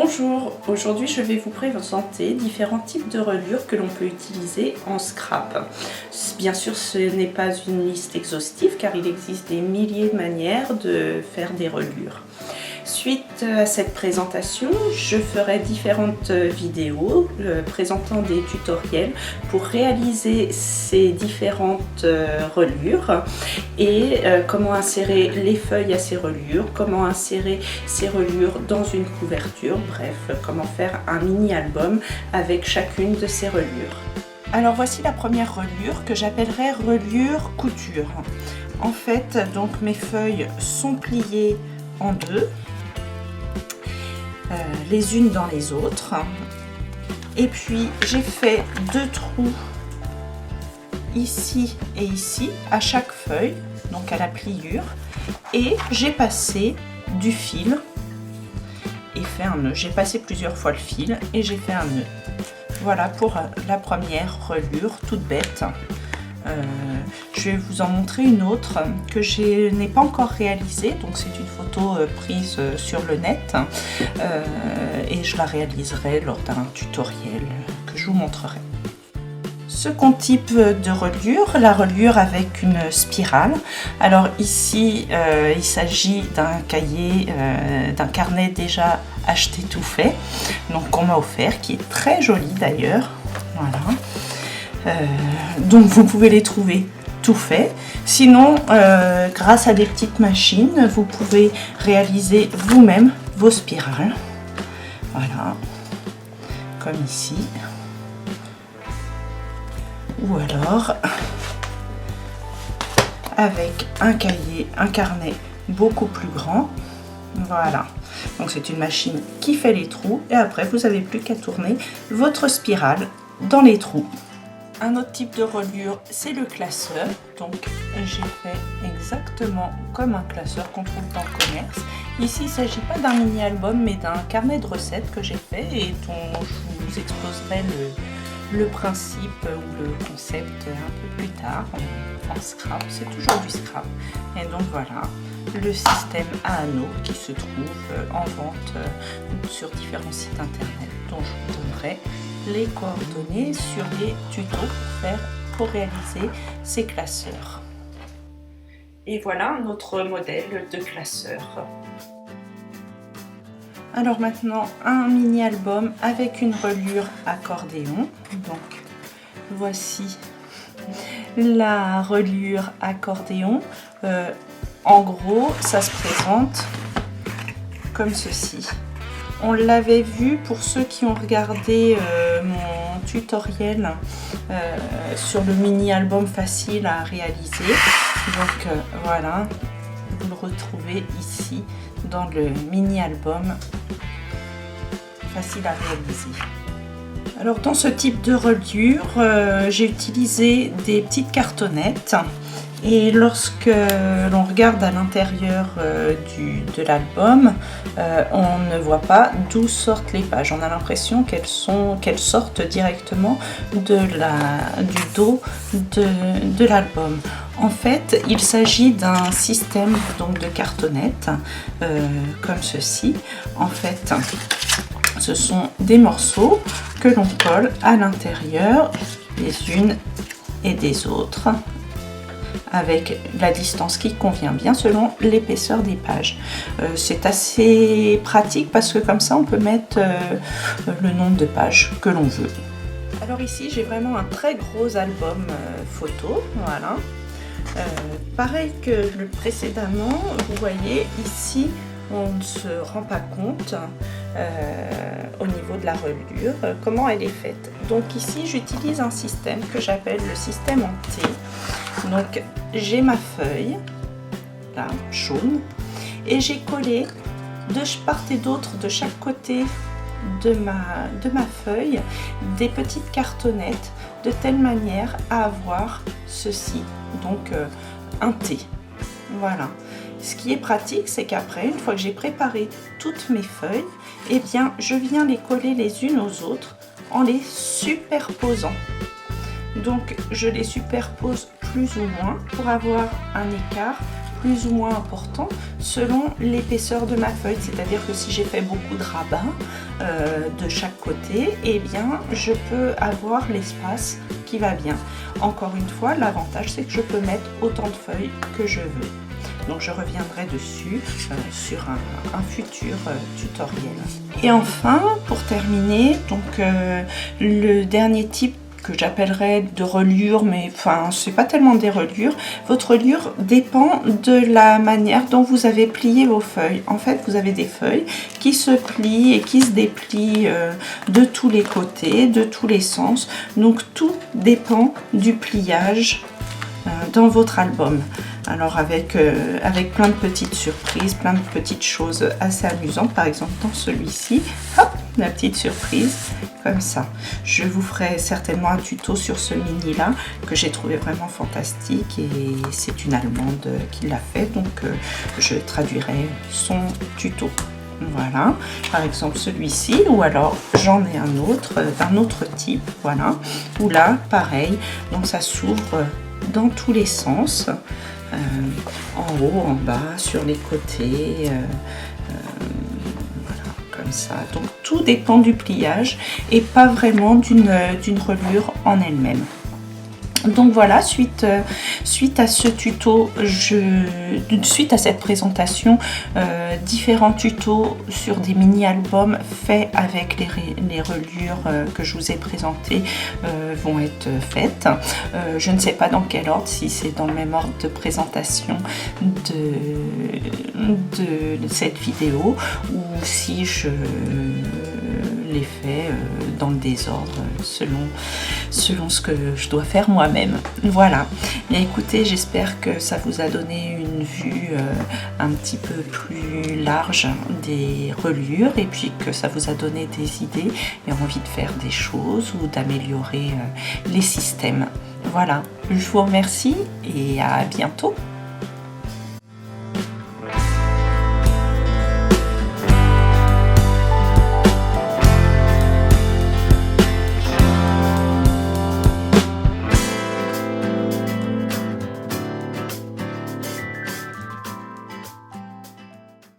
Bonjour, aujourd'hui je vais vous présenter différents types de reliures que l'on peut utiliser en scrap. Bien sûr ce n'est pas une liste exhaustive car il existe des milliers de manières de faire des reliures. Suite à cette présentation, je ferai différentes vidéos présentant des tutoriels pour réaliser ces différentes reliures et comment insérer les feuilles à ces reliures, comment insérer ces reliures dans une couverture, bref, comment faire un mini-album avec chacune de ces reliures. Alors voici la première reliure que j'appellerai reliure couture. En fait, donc mes feuilles sont pliées en deux. Les unes dans les autres, et puis j'ai fait deux trous ici et ici à chaque feuille, donc à la pliure, et j'ai passé du fil et fait un nœud. J'ai passé plusieurs fois le fil et j'ai fait un nœud. Voilà pour la première reliure toute bête. Je vais vous en montrer une autre que je n'ai pas encore réalisée, donc c'est une photo prise sur le net et je la réaliserai lors d'un tutoriel que je vous montrerai. Second type de reliure, la reliure avec une spirale. Alors ici il s'agit d'un cahier, d'un carnet déjà acheté tout fait, donc qu'on m'a offert, qui est très joli d'ailleurs. Voilà. Donc vous pouvez les trouver tout fait. Sinon, grâce à des petites machines, vous pouvez réaliser vous-même vos spirales. Voilà, comme ici. Ou alors avec un cahier, un carnet beaucoup plus grand. Voilà. Donc c'est une machine qui fait les trous et après vous n'avez plus qu'à tourner votre spirale dans les trous. Un autre type de reliure, c'est le classeur. Donc j'ai fait exactement comme un classeur qu'on trouve dans le commerce. Ici, il ne s'agit pas d'un mini-album, mais d'un carnet de recettes que j'ai fait et dont je vous exposerai le principe ou le concept un peu plus tard en scrap. C'est toujours du scrap. Et donc voilà, le système à anneaux qui se trouve en vente sur différents sites internet dont je vous donnerai les coordonnées sur les tutos pour réaliser ces classeurs. Et voilà notre modèle de classeur. Alors maintenant un mini album avec une reliure accordéon. Donc voici la reliure accordéon. En gros ça se présente comme ceci. On l'avait vu pour ceux qui ont regardé mon tutoriel sur le mini album facile à réaliser. Donc voilà, vous le retrouvez ici dans le mini album facile à réaliser. Alors dans ce type de reliure, j'ai utilisé des petites cartonnettes. Et lorsque l'on regarde à l'intérieur de l'album, on ne voit pas d'où sortent les pages. On a l'impression qu'elles sortent directement du dos de l'album. En fait, il s'agit d'un système donc, de cartonnettes comme ceci. En fait, ce sont des morceaux que l'on colle à l'intérieur les unes et des autres, avec la distance qui convient bien selon l'épaisseur des pages. C'est assez pratique parce que comme ça on peut mettre le nombre de pages que l'on veut. Alors ici j'ai vraiment un très gros album photo, voilà. Pareil que le précédemment, vous voyez ici on ne se rend pas compte au niveau de la reliure comment elle est faite. Donc ici j'utilise un système que j'appelle le système en T. Donc j'ai ma feuille là jaune et j'ai collé de part et d'autre de chaque côté de ma feuille des petites cartonnettes de telle manière à avoir ceci, donc un T. Voilà. Ce qui est pratique, c'est qu'après, une fois que j'ai préparé toutes mes feuilles, eh bien, je viens les coller les unes aux autres en les superposant. Donc, je les superpose plus ou moins pour avoir un écart plus ou moins important selon l'épaisseur de ma feuille. C'est-à-dire que si j'ai fait beaucoup de rabats de chaque côté, eh bien je peux avoir l'espace qui va bien. Encore une fois, l'avantage c'est que je peux mettre autant de feuilles que je veux. Donc je reviendrai dessus sur un futur tutoriel. Et enfin, pour terminer, donc le dernier type que j'appellerais de reliure, mais enfin c'est pas tellement des reliures. Votre reliure dépend de la manière dont vous avez plié vos feuilles. En fait, vous avez des feuilles qui se plient et qui se déplient de tous les côtés, de tous les sens. Donc tout dépend du pliage dans votre album. Alors avec plein de petites surprises, plein de petites choses assez amusantes. Par exemple dans celui-ci, hop, la petite surprise comme ça. Je vous ferai certainement un tuto sur ce mini là que j'ai trouvé vraiment fantastique, et c'est une Allemande qui l'a fait, donc je traduirai son tuto. Voilà, par exemple celui-ci, ou alors j'en ai un autre d'un autre type, voilà, où là pareil, donc ça s'ouvre dans tous les sens, en haut, en bas, sur les côtés, voilà, comme ça. Donc tout dépend du pliage et pas vraiment d'une reliure en elle-même. Donc voilà, suite à ce tuto, suite à cette présentation, différents tutos sur des mini-albums faits avec les reliures que je vous ai présentées vont être faites. Je ne sais pas dans quel ordre, si c'est dans le même ordre de présentation de cette vidéo, ou si je les fais dans le désordre selon ce que je dois faire moi-même. Voilà. Bien écoutez, j'espère que ça vous a donné une vue un petit peu plus large des reliures, et puis que ça vous a donné des idées et envie de faire des choses ou d'améliorer les systèmes. Voilà. Je vous remercie et à bientôt.